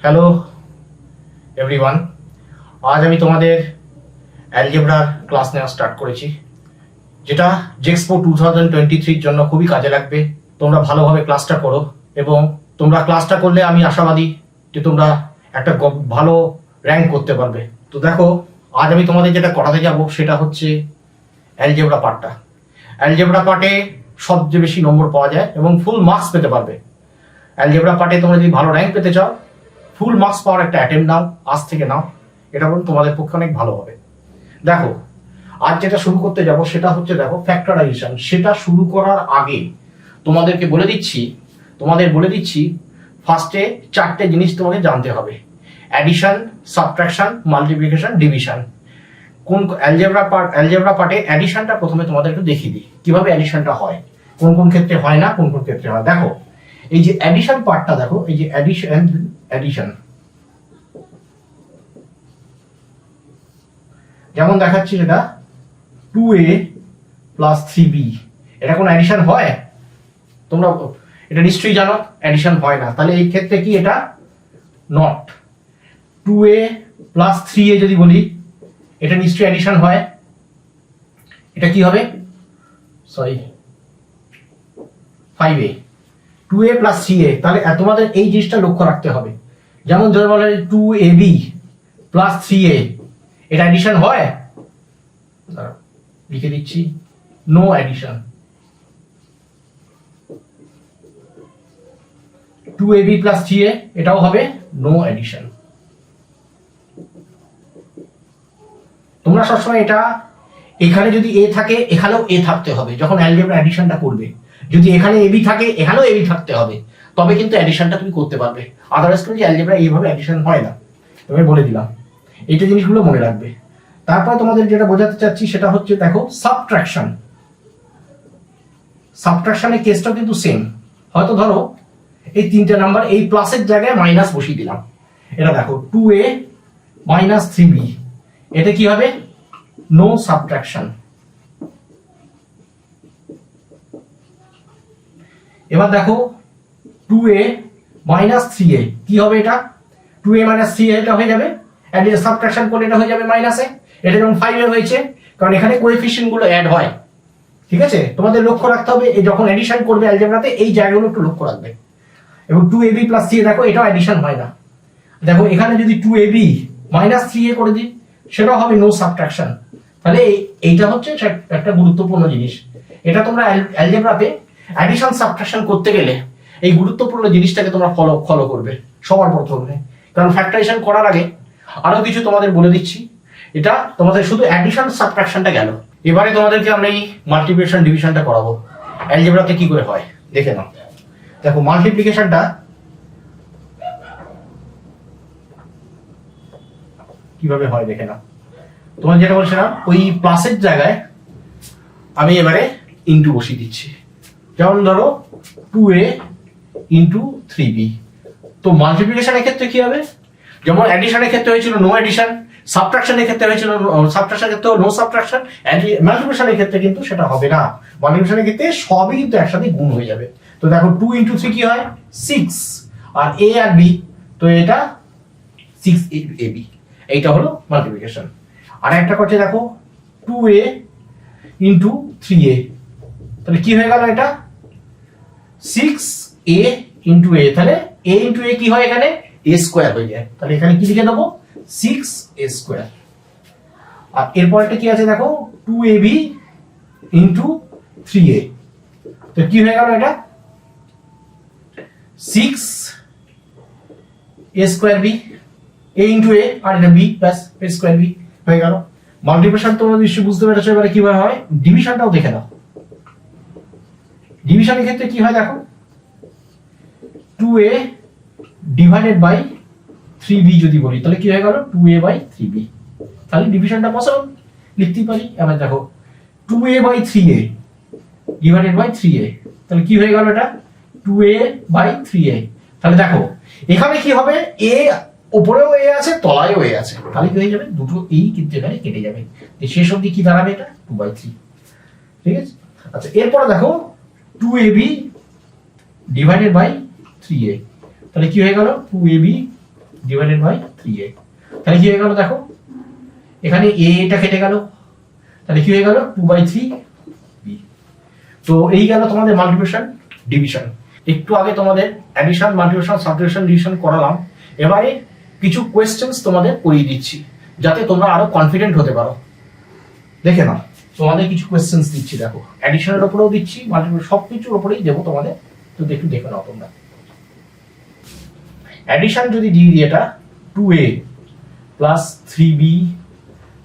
Hello everyone, আজ আমি তোমাদের অ্যালজেব্রার ক্লাস নেওয়া স্টার্ট করেছি, যেটা জেক্সপো 2023-র জন্য খুবই কাজে লাগবে। তোমরা ভালোভাবে ক্লাসটা করো এবং তোমরা ক্লাসটা করলে আমি আশাবাদী যে তোমরা একটা ভালো র্যাঙ্ক করতে পারবে। তো দেখো, আজ আমি তোমাদের যেটা করাতে যাব সেটা হচ্ছে অ্যালজেব্রা পার্টটা। অ্যালজেব্রা পার্টে সবচেয়ে বেশি নম্বর পাওয়া যায় এবং ফুল মার্কস পেতে পারবে। অ্যালজেব্রা পার্টে তোমরা যদি ভালো র্যাঙ্ক পেতে চাও, ফুল মার্কস পাওয়ার একটা অ্যাটেম্প নাও, আজ থেকে নাও, এটা বলুন তোমাদের পক্ষে অনেক ভালো হবে। দেখো, আজ যেটা শুরু করতে যাব সেটা হচ্ছে, দেখো, ফ্যাক্টরাইজেশন। সেটা শুরু করার আগে তোমাদেরকে বলে দিচ্ছি ফার্স্টে চারটে জিনিস তোমাকে জানতে হবে: অ্যাডিশন, সাবট্রাকশন, মাল্টিপ্লিকেশন, ডিভিশন। কোন অ্যালজেব্রা পার্টে অ্যাডিশনটা প্রথমে তোমাদের একটু দেখিয়ে দিই, কিভাবে অ্যাডিশনটা হয়, কোন কোন ক্ষেত্রে হয় না, কোন কোন ক্ষেত্রে হয়। দেখো, এই যে অ্যাডিশন পার্টটা, দেখো এই যে অ্যাডিশন যেমন দেখাচ্ছি, সেটা 2a প্লাস 3b, এটা কোন অ্যাডিশন হয়? তোমরা এটা নিশ্চয়ই জানো অ্যাডিশন হয় না। তাহলে এই ক্ষেত্রে কি এটা নট? 2a প্লাস 3a যদি বলি, এটা নিশ্চয়ই অ্যাডিশন হয়। এটা কি হবে? Sorry, 5a, 2a plus 3a। তাহলে তোমাদের এই জিনিসটা লক্ষ্য রাখতে হবে। যেমন ধরে বলে 2ab প্লাস 3a, এটা অ্যাডিশন হয়? লিখে দিচ্ছি, no addition. 2ab plus 3a, এটাও হবে নো অ্যাডিশন। তোমরা সবসময় এটা, এখানে যদি a থাকে এখানেও a থাকতে হবে যখন অ্যালজেব্রা অ্যাডিশনটা করবে। যদি এখানে ab থাকে এখানেও ab থাকতে হবে, তবে কিন্তু অ্যাডিশনটা তুমি করতে পারবে। আদারওয়াইজ কিন্তু অ্যালজেব্রা এইভাবে অ্যাডিশন হয় না। তুমি বলে দিলাম, এইটা জিনিসগুলো মনে রাখবে। তারপর তোমাদের যেটা বোঝাতে চাচ্ছি সেটা হচ্ছে, দেখো, সাবট্রাকশন। সাবট্রাকশনের কেসটাও কিন্তু সেম। হয়তো ধরো এই তিনটে নাম্বার, এই প্লাসের জায়গায় মাইনাস বসিয়ে দিলাম। এটা দেখো 2a মাইনাস 3b, এটা কি হবে? No subtraction. এবার দেখো 2a মাইনাস 3a, কি হবে? এটা 2a মাইনাস 3a, এটা হয়ে যাবে সাবট্রাকশন করলে এটা হয়ে যাবে মাইনাসে। এটা যেমন 5a হয়েছে, কারণ এখানে কোএফিসিয়েন্ট গুলো অ্যাড হয়। ঠিক আছে, তোমাদের লক্ষ্য রাখতে হবে যখন এডিশন করবে অ্যালজেব্রাতে, এই জায়গাগুলো একটু লক্ষ্য রাখবে। এবং 2ab প্লাস 3a, দেখো এটাও এডিশন হয় না। দেখো এখানে যদি 2ab মাইনাস 3a করে দিই, সেটাও হবে নো সাবট্রাকশন। তাহলে এইটা হচ্ছে একটা গুরুত্বপূর্ণ জিনিস। এটা তোমরা অ্যালজেব্রাতে অ্যাডিশন সাবট্রাকশন করতে গেলে এই গুরুত্বপূর্ণ জিনিসটাকে তোমরা ফলো করবে সবার প্রথমে। কারণ ফ্যাক্টরাইজেশন করার আগে আরো কিছু তোমাদের বলে দিচ্ছি। এটা তোমাদের শুধু অ্যাডিশন সাবট্রাকশনটা গেল। এবারে তোমাদেরকে আমরা এই মাল্টিপ্লিকেশন ডিভিশনটা করাবো অ্যালজেব্রাতে কি করে হয়, দেখে নাও। দেখো, মাল্টিপ্লিকেশনটা কিভাবে হয় দেখে নাও। তোমার যেটা বলছিলাম, ওই প্লাসের জায়গায় আমি এবারে ইন্টু বসিয়ে দিচ্ছি। যেমন ধরো 2a ইন্টু 3b। তো মাল্টিপ্লিকেশনের ক্ষেত্রে কি হবে? যেমন অ্যাডিশনের ক্ষেত্রে হয়েছিল নো অ্যাডিশন, সাবট্রাকশনের ক্ষেত্রে হয়েছিল সাবট্রাকশনের ক্ষেত্রে নো সাবট্রাকশন, মাল্টিপ্লিকেশনের ক্ষেত্রে কিন্তু সেটা হবে না। মাল্টিপ্লিকেশনের ক্ষেত্রে সবই কিন্তু একসাথে গুণ হয়ে যাবে। তো দেখো 2 ইন্টু 3 কি হয়? 6, আর a আর b, তো এটা 6ab। এইটা হলো মাল্টিপ্লিকেশন। আর একটা করছে, দেখো 2a ইন্টু 3a, তাহলে কি হয়ে গেল? এটা 6a ইন্টু a, তাহলে a ইন্টু a কি হয়? এখানে a স্কোয়ার হয়ে যায়। তাহলে এখানে কি লিখে দেবো? 6a square. আর এরপরটা কি আছে? দেখো 2ab ইন্টু 3a, তো কি হয়ে গেল? এটা 6a square b, a into a, আর এটা b plus a square b হয়ে গেল। মাল্টিপ্লিকেশন তোমরা নিশ্চয়ই বুঝতে পেরেছো। এবারে কিভাবে হয় ডিভিশনটাও দেখে নাও। ডিভিশনের ক্ষেত্রে কি হয়? দেখো 2a ডিভাইডেড বাই 3b যদি বলি, তাহলে কি হয়ে গেল? 2a by 3b। তাহলে ডিভিশনটা পসিবল, লিখতেই পারি। এবার দেখো 2a by 3a divided by 3a, তাহলে কি হয়ে গেল? এটা 2a বাই 3a। তাহলে দেখো এখানে কি হবে? a উপরেও a আছে, তলায়ও a আছে, তাহলে কি হয়ে যাবে? দুটো এই কিন্তু এখানে কেটে যাবে। শেষ অবধি কি দাঁড়াবে? এটা 2/3। ঠিক আছে। আচ্ছা, এরপরে দেখো 2ab ডিভাইডেড বাই 3a, তাহলে কি হয়ে গেল? 2ab divided by 3a। তাহলে কি হয়ে গেল দেখো, এখানে a এটা কেটে গেল, তাহলে কি হয়ে গেল 2/3b। তো এই গেল তোমাদের মাল্টিপ্লিকেশন ডিভিশন। একটু আগে তোমাদের অ্যাডিশন, মাল্টিপ্লিকেশন, সাবট্রাকশন, ডিভিশন করালাম। এবারে কিছু কোয়েশ্চেন্স তোমাদের করিয়ে দিচ্ছি যাতে তোমরা আরো কনফিডেন্ট হতে পারো। দেখে নাও, তোমাদের কিছু কোয়েশ্চেন্স দিচ্ছি, দেখো অ্যাডিশনের উপরেও দিচ্ছি, মাল্টিপ্লিকেশন, সবকিছুর উপরেই দেবো তোমাদের, তো একটু দেখে নাও তোমরা। অ্যাডিশন যদি দিয়ে দিই এটা 2a plus 3b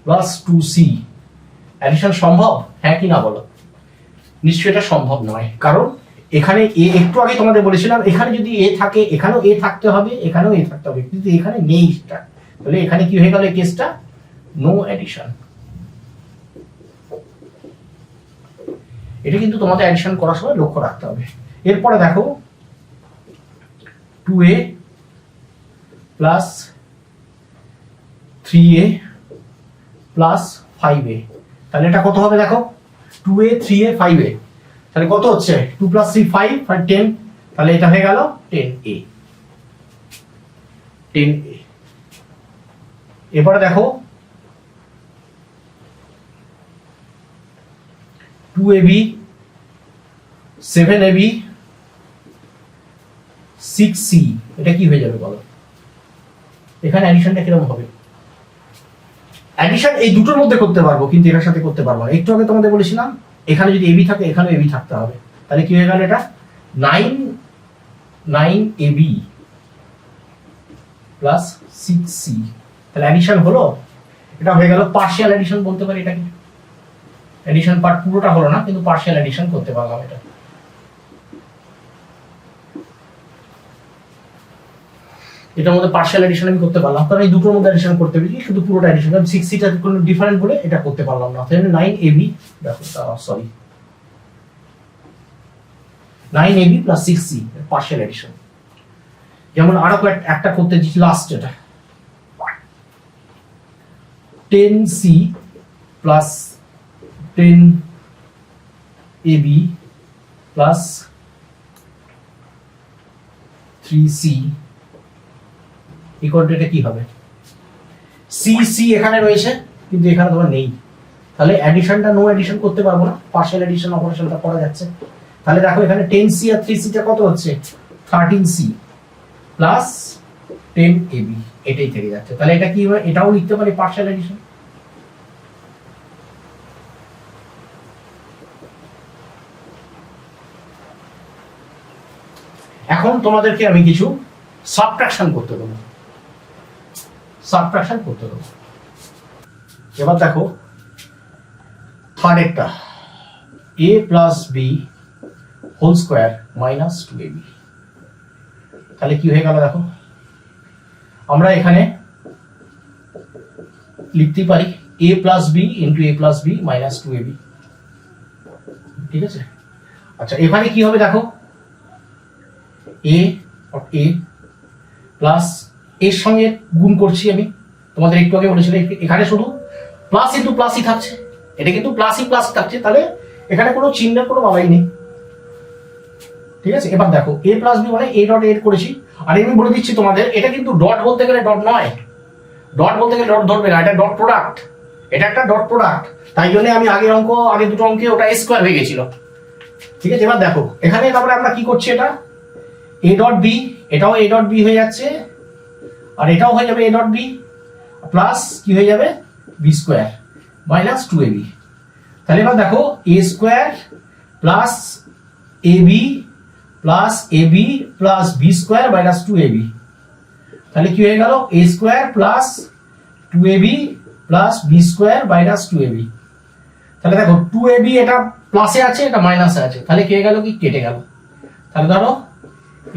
plus 2c, addition সম্ভব? হ্যাঁ কি না বলো? নিশ্চয়ই এটা সম্ভব নয়, কারণ এখানে এ, একটু আগে তোমাদের বলেছিলাম এখানে যদি এ থাকে এখানেও এ থাকতে হবে, এখানেও এ থাকতে হবে, কিন্তু এখানে নেই এটা। তাহলে এখানে কি হয়ে গেল এই কেসটা? No addition. এটা কিন্তু তোমাদের অ্যাডিশন করার সময় লক্ষ্য রাখতে হবে। এরপরে দেখো 2a plus 3a plus 5a, তাহলে এটা কত হবে দেখো, 2a 3a 5a, তাহলে কত হচ্ছে 2 + 3 5 আর 10, তাহলে এটা হয়ে গেল 10a। এবারে দেখো 2ab 7ab 6c, এটা কি হয়ে যাবে বলো? এখানে অ্যাডিশনটা কিরকম হবে? অ্যাডিশন এই দুটোর মধ্যে করতে পারবো, কিন্তু এটার সাথে করতে পারবো না। একটু আগে তোমাদের বলেছিলাম এখানে যদি এবি থাকে এখানেও এবি থাকতে হবে, তাহলে কি হয়ে গেল এটা 9ab প্লাস 6c, তাহলে অ্যাডিশন হলো। এটা হয়ে গেল পার্শিয়াল অ্যাডিশন বলতে পারি এটাকে। অ্যাডিশন পার্ট পুরোটা হলো না, কিন্তু পার্শিয়াল অ্যাডিশন করতে পারলাম এটা। এটার মধ্যে পার্শিয়াল এডিশন আমি করতে পারলাম, কারণ এই দুটোর মধ্যে এডিশন করতে পেরেছি, শুধু পুরোটা এডিশন, কারণ 6c টা কোনো ডিফারেন্ট বলে এটা করতে পারলাম না। তাহলে 9ab, দেখো sorry 9ab plus 6c partial addition. যেমন আরো একটা করতে দিচ্ছি লাস্ট, এটা 10c plus 10ab plus 3c equal to এটা কি হবে? সি সি এখানে রয়েছে কিন্তু এখানে তোমার নেই, তাহলে অ্যাডিশনটা নো অ্যাডিশন করতে পারবো না, পার্শিয়াল অ্যাডিশন অপারেশনটা করা যাচ্ছে। তাহলে দেখো এখানে 10c আর 3c টা কত হচ্ছে 13c প্লাস 10ab, এটাই থেকে যাচ্ছে। তাহলে এটা কি হবে? এটাও লিখতে পারি পার্শিয়াল অ্যাডিশন। এখন তোমাদেরকে আমি কিছু সাবট্রাকশন করতে দেবো, সাবট্রাকশন করতে দেবো। এবার দেখো থার্ড একটা a plus b whole square minus 2ab, তাহলে কি হয়ে গেল দেখো, আমরা এখানে লিখতে পারি a plus b into a plus b minus 2ab, ঠিক আছে? আচ্ছা এখানে কি হবে দেখো, a প্লাস এর সঙ্গে গুণ করছি আমি, তোমাদের একটু আগে বলেছিলাম এখানে শুধু প্লাস ইন্টু প্লাসই থাকছে, এটা কিন্তু প্লাসই প্লাস থাকছে, তাহলে এখানে কোনো চিহ্নের কোনো বাবাই নেই, ঠিক আছে? এবার দেখো a প্লাস b মানে a ডট এড করেছি, আর আমি বলে দিচ্ছি তোমাদের এটা কিন্তু ডট বলতে গেলে ডট নয়, ডট বলতে গেলে ডট ধরবে না, এটা ডট প্রোডাক্ট, এটা একটা ডট প্রোডাক্ট, তাই জন্য আমি আগের দুটো অঙ্কে ওটা a স্কয়ার হয়ে গেছিল, ঠিক আছে? এবার দেখো এখানে তারপরে আমরা কি করছি, এটা a ডট b, এটাও a ডট b হয়ে যাচ্ছে, আর এটাও হয়ে যাবে a ডট b প্লাস কি হয়ে যাবে b স্কয়ার মাইনাস 2ab। তাহলে এবার দেখো a square plus ab plus ab plus b square minus 2ab, তাহলে কি হয়ে গেল a square plus 2ab plus b square minus 2ab। তাহলে দেখো 2ab এটা প্লাসে আছে এটা মাইনাসে আছে, তাহলে কি হয়ে গেল, কি কেটে গেল, তাহলে ধরো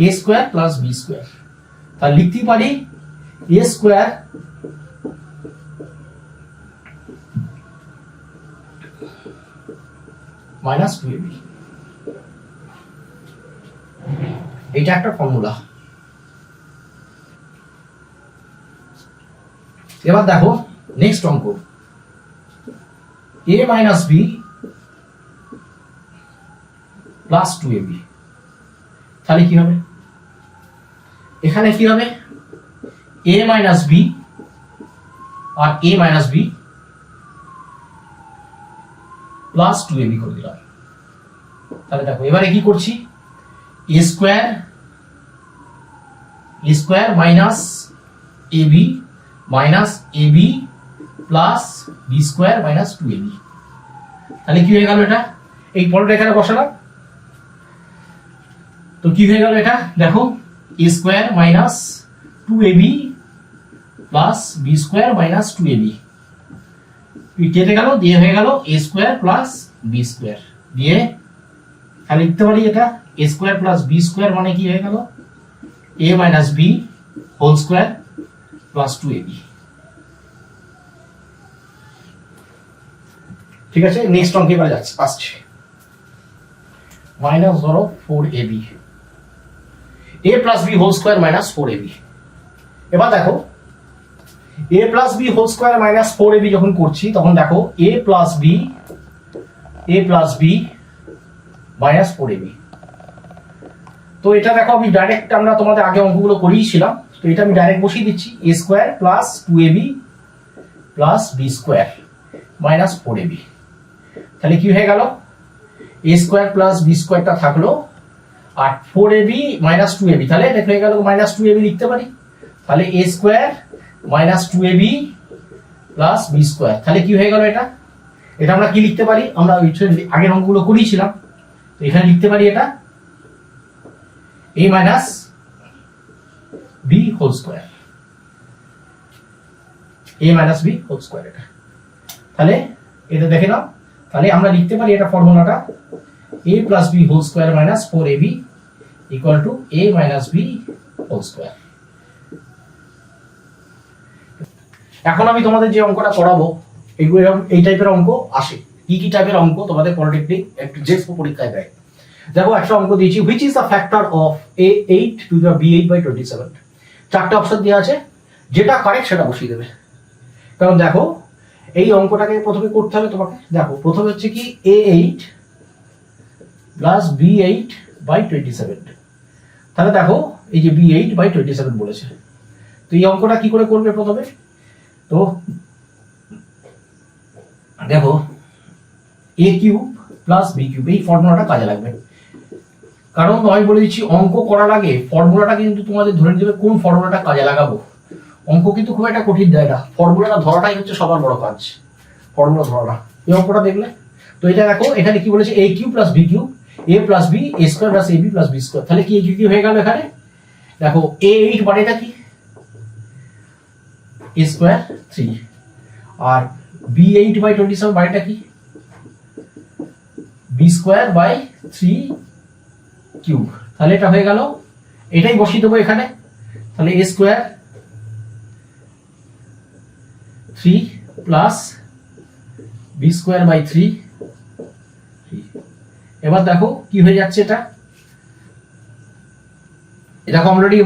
a square plus b square, তাহলে লিখতে পারি a স্কয়ার মাইনাস 2ab, এটা একটা ফর্মুলা। এবার দেখো নেক্সট অঙ্ক a minus b plus 2ab, তাহলে কি হবে, এখানে কি হবে এ মাইনাস বি আর a minus b plus 2ab করে দিলাম। তাহলে দেখো এবারে কি করছি, a square minus ab plus B square minus 2ab। তাহলে কি হয়ে গেল এটা, এই পরেরটা এখানে বসালাম, তো কি হয়ে গেল এটা দেখো, a square minus 2ab plus B square minus 2ab কেটে গেল, দিয়ে হয়ে গেল a square plus B square, দিয়ে তাহলে লিখতে পারি এটা a square plus B square মানে কি হয়ে গেল, a minus B whole square plus 2ab। ঠিক আছে, নেক্সট অঙ্কে এবার যাচ্ছে, আসছে মাইনাস ধরো 4ab, a plus B whole square minus 4ab। এবার দেখো a plus B whole square minus 4ab যখন করছি তখন দেখো a plus B minus 4ab। তো এটা দেখো আমি ডাইরেক্ট, আমরা তোমাদের আগে অঙ্কগুলো করিয়েছিলাম, তো এটা আমি ডাইরেক্ট বসিয়ে দিচ্ছি, a square plus 2ab plus B square minus 4ab। তাহলে কি হয়ে গেল, a স্কোয়ার প্লাস বি স্কোয়ারটা থাকলো আর 4ab মাইনাস 2ab, তাহলে এটা হয়ে গেল মাইনাস 2ab লিখতে পারি। তাহলে a square minus 2ab plus B square, তাহলে কি হয়ে গেল এটা, এটা আমরা কি লিখতে পারি, আমরা আগের অঙ্কগুলো করিয়েছিলাম, তো এখানে লিখতে পারি এটা a minus B whole square, a minus B whole square এটা। তাহলে এটা দেখে নাও, তাহলে আমরা লিখতে পারি এটা ফর্মুলাটা a plus B whole square minus 4ab equal to a minus B whole square. এখন আমি তোমাদের যে অঙ্কটা করাবো এগুলো এই টাইপের অঙ্ক আসে, কি টাইপের অঙ্ক তোমাদের পলিটেকনিক একটু জেএসপি পরীক্ষায় দেয়। দেখো একটা অঙ্ক দিয়েছি, which is the factor of a8 to the b8 by 27। চারটা অপশন দেওয়া আছে, যেটা কারেক্ট সেটা বসিয়ে দেবে। কারণ দেখো এই অঙ্কটাকে প্রথমে করতে হবে তোমাকে, দেখো প্রথমে হচ্ছে কি a8 প্লাস b8 বাই 27। তাহলে দেখো এই যে b8 বাই 27 বলেছে, তো এই অঙ্কটা কি করে করবে প্রথমে, তো দেখো a cube plus b cube, এই ফর্মুলাটা কাজে লাগবে। কারণ আমি বলে দিচ্ছি অঙ্ক করার আগে ফর্মুলাটা কিন্তু তোমাদের ধরে নিতে হবে কোন ফর্মুলাটা কাজে লাগাবো। অঙ্ক কিন্তু খুব একটা কঠিন দেয় না, ফর্মুলাটা ধরাটাই হচ্ছে সবার বড় কাজ, ফর্মুলা ধরাটা। এই অঙ্কটা দেখলে তো এটা দেখো এখানে কি বলেছে, a cube plus b cube, a plus b a square plus ab plus b square. তাহলে কি কি হয়ে গেল এখানে, দেখো a8 বাড়িটা কি a square 3 R b8 by 27 বাড়িটা কি b স্কয়ার বাই 3 কিউব। তাহলে এটা হয়ে গেল, এটাই বসিয়ে দেবো এখানে, তাহলে a square 3 plus b square by 3। এবার দেখো কি হয়ে যাচ্ছে এটা, দেখো অলরেডি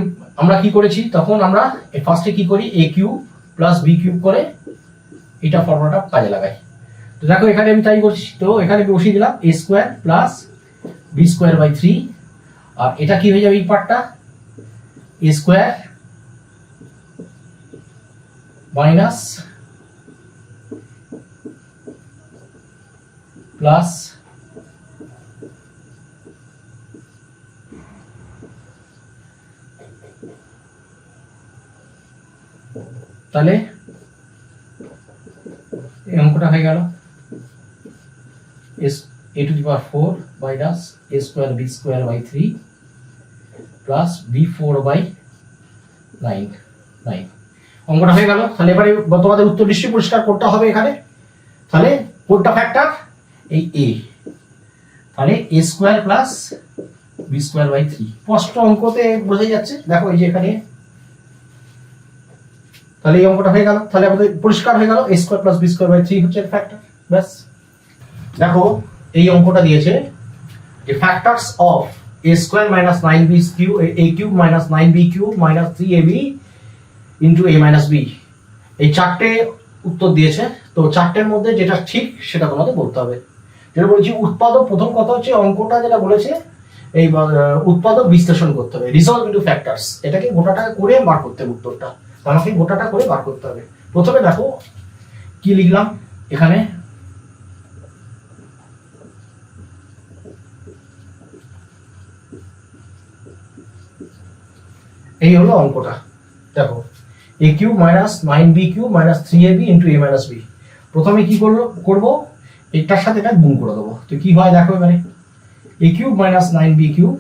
আমরা কি করেছি, তখন আমরা ফার্স্টে কি করি a cube plus b cube করে এটা ফর্মুলাটা কাজে লাগাই। তো দেখো এখানে আমি তাই করছি, তো এখানে বসিয়ে দিলাম a square plus b square by 3 আর এটা কি হয়ে যাবে এই পার্টটা a স্কয়ার মাইনাস প্লাস তাহলে এই অঙ্কটা হয়ে গেল a to the power 4 minus a square b square by 3 plus b4 by 9 অঙ্কটা হয়ে গেল। তাহলে এবারে তোমাদের উত্তর নিশ্চয়ই পরিষ্কার করতে হবে এখানে, তাহলে কোনটা ফ্যাক্টর, এই a, তাহলে a square plus b square by 3 স্পষ্ট অঙ্কতে বোঝা যাচ্ছে। দেখো এই যে এখানে, তাহলে এই অঙ্কটা হয়ে গেল, তাহলে আমাদের পরিষ্কার হয়ে গেল a square plus b square by 3 হচ্ছে ফ্যাক্টর। ব্যাস, দেখো এই অঙ্কটা দিয়েছে যে factors of a square minus 9b cube, a cube minus 9b cube minus 3ab into a minus b, এই চারটে উত্তর দিয়েছে। তো চারটের মধ্যে যেটা ঠিক সেটা তোমাদের বলতে হবে। যেটা বলেছি উৎপাদক, প্রথম কথা হচ্ছে অঙ্কটা যেটা বলেছে এই উৎপাদক বিশ্লেষণ করতে হবে, রিজলভ ইনটু ফ্যাক্টরস, এটাকে গোটাটাকে করে বার করতে হবে উত্তরটা। আমাকে গোটাটা করে বার করতে হবে। প্রথমে দেখো কি লিখলাম এখানে, এই হলো অঙ্কটা। দেখো a cube minus 9b cube minus 3ab into a minus b। প্রথমে কি করবো এটার সাথে এটা গুণ করে দেবো। তো কি হয় দেখো এবারে, a cube minus 9b cube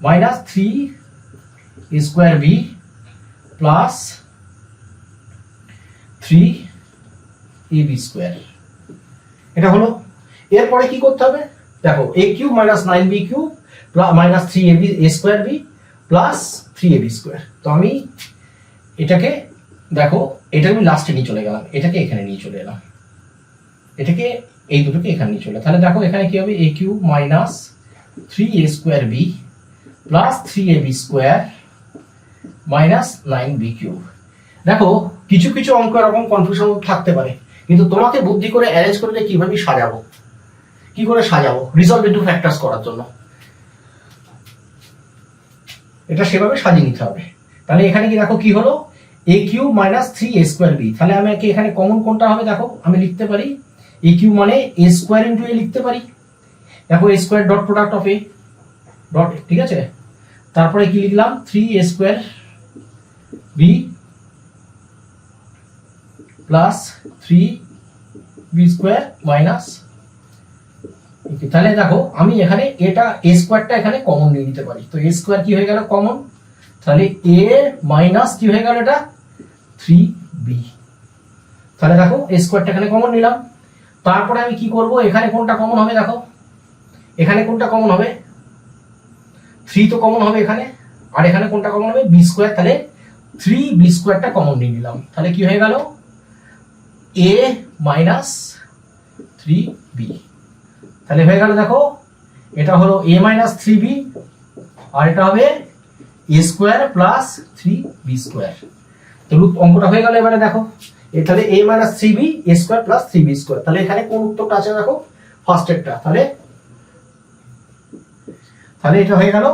minus 3a square b plus 3ab square, এটা হলো। এরপরে কি করতে হবে দেখো, a cube minus 9b cube minus 3ab square b plus 3ab square. তো আমি এটাকে দেখো, এটা আমি লাস্টে নিয়ে চলে গেলাম, এটাকে এখানে নিয়ে চলে এলাম, এটাকে এই দুটোকে এখানে নিয়ে চলে। তাহলে দেখো এখানে কি হবে, a cube minus 3a square b plus 3ab square minus 9b cube. দেখো কিছু কিছু অঙ্ক এরকম কনফিউশন থাকতে পারে, কিন্তু তোমাকে বুদ্ধি করে অ্যারেঞ্জ করে কিভাবে সাজাবো, কি করে সাজাবো রিজলভ ইনটু ফ্যাক্টরস করার জন্য, এটা সেভাবে সাজিয়ে নিতে হবে। তাহলে এখানে কি দেখো কি হলো, a cube minus 3a square b। তাহলে আমি এখানে কমন কোনটা হবে দেখো, আমি লিখতে পারি a কিউব মানে a স্কোয়ার ইন্টু a লিখতে পারি। দেখো a square dot product of a dot, ঠিক আছে। তারপরে কি লিখলাম 3a square b plus 3b square minus, তাহলে দেখো আমি এখানে এটা a স্কোয়ারটা এখানে কমন নিয়ে নিতে পারি। তো a স্কোয়ার কি হয়ে গেল কমন, তাহলে a মাইনাস কি হয়ে গেল এটা 3b। তাহলে দেখো a স্কোয়ারটা এখানে কমন নিলাম। তারপরে আমি কি করব, এখানে কোনটা কমন হবে দেখো, এখানে কোনটা কমন হবে 3 তো কমন হবে এখানে, আর এখানে কোনটা কমন হবে b স্কোয়ার। তাহলে 3b স্কোয়ারটা কমন নিয়ে নিলাম। তাহলে কি হয়ে গেল a মাইনাস 3b। তাহলে হয়ে গেল দেখো, এটা হলো a মাইনাস 3b আর এটা হবে a square plus 3b square. তো অঙ্কটা হয়ে গেল। এবারে দেখো তাহলে a minus 3b a square plus 3b square. তাহলে এখানে কোন উত্তরটা আছে দেখো, ফার্স্ট এরটা। তাহলে এটা হয়ে গেল,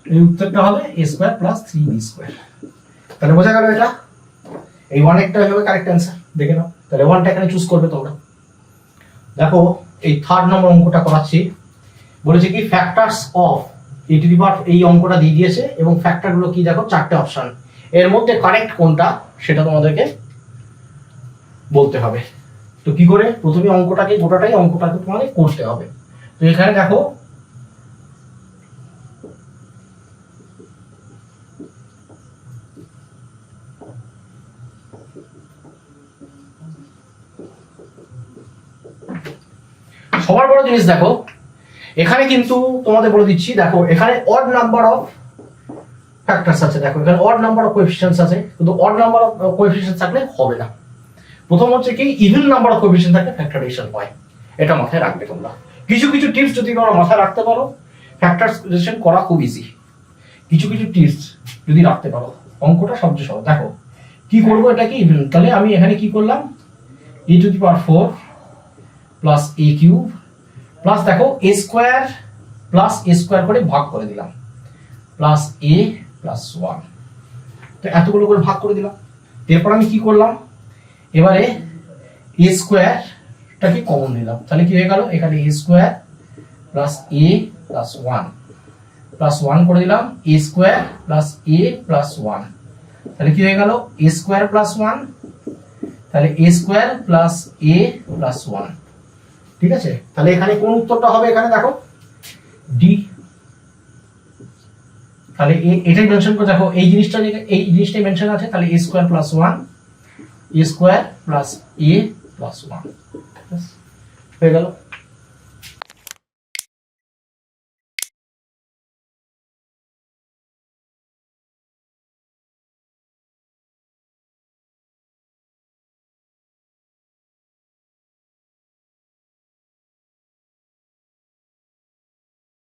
এই উত্তরটা হবে a square plus 3b square. তাহলে বোঝা গেল এটা, এই 1 একটা হবে কারেক্ট অ্যান্সার, দেখে নাও। তাহলে 1টা এখানে চুজ করবে তোমরা। দেখো এই 3rd নম্বর অঙ্কটা করাচ্ছি, বলেছে কি factors of e to the power, এই অঙ্কটা দিয়ে দিয়েছে এবং ফ্যাক্টর গুলো কি দেখো 4টে অপশন, এর মধ্যে কারেক্ট কোনটা সেটা তোমাদেরকে বলতে হবে। তো কি করে, প্রথমে অঙ্কটাকে গোটাটাই অঙ্কটাকে তোমাদের করতে হবে। তো এখানে দেখো সবার বড় জিনিস দেখো, এখানে কিন্তু তোমাদের বলে দিচ্ছি, দেখো এখানে অড নাম্বার অফ ফ্যাক্টরস আছে। দেখো এখানে অড নাম্বার অফ কোএফিসিয়েন্টস আছে, কিন্তু অড নাম্বার অফ কোএফিসিয়েন্টস থাকলে হবে না। প্রথম হচ্ছে কি ইভেন নাম্বার অফ কোএফিসিয়েন্ট থাকলে ফ্যাক্টরাইজেশন হয়, এটা মাথায় রাখবে তোমরা। কিছু কিছু টিপস যদি তোমরা মাথায় রাখতে পারো, ফ্যাক্টরাইজেশন করা খুব ইজি। কিছু কিছু টিপস যদি রাখতে পারো, অঙ্কটা সবচেয়ে সহজ। দেখো কি করবো, এটা কি ইভেন, তাহলে আমি এখানে কি করলাম e to the power 4 plus a cube plus দেখো a square plus a square করে ভাগ করে দিলাম প্লাস a প্লাস 1। তো এতগুলো করে ভাগ করে দিলাম। এরপর আমি কি করলাম, এবারে a স্কোয়ারটাকে কমন নিলাম। তাহলে কি হয়ে গেল, এখানে a square plus a plus 1 plus 1 করে দিলাম a square plus a plus 1। তাহলে কি হয়ে গেল a স্কোয়ার প্লাস 1, তাহলে a square plus a plus 1। ঠিক আছে, তাহলে এখানে কোন উত্তরটা হবে, এখানে দেখো ডি। তাহলে এটাই মেনশন করে দেখো, এই জিনিসটাই মেনশন আছে। তাহলে a square plus 1 a square plus a plus 1 হয়ে গেল।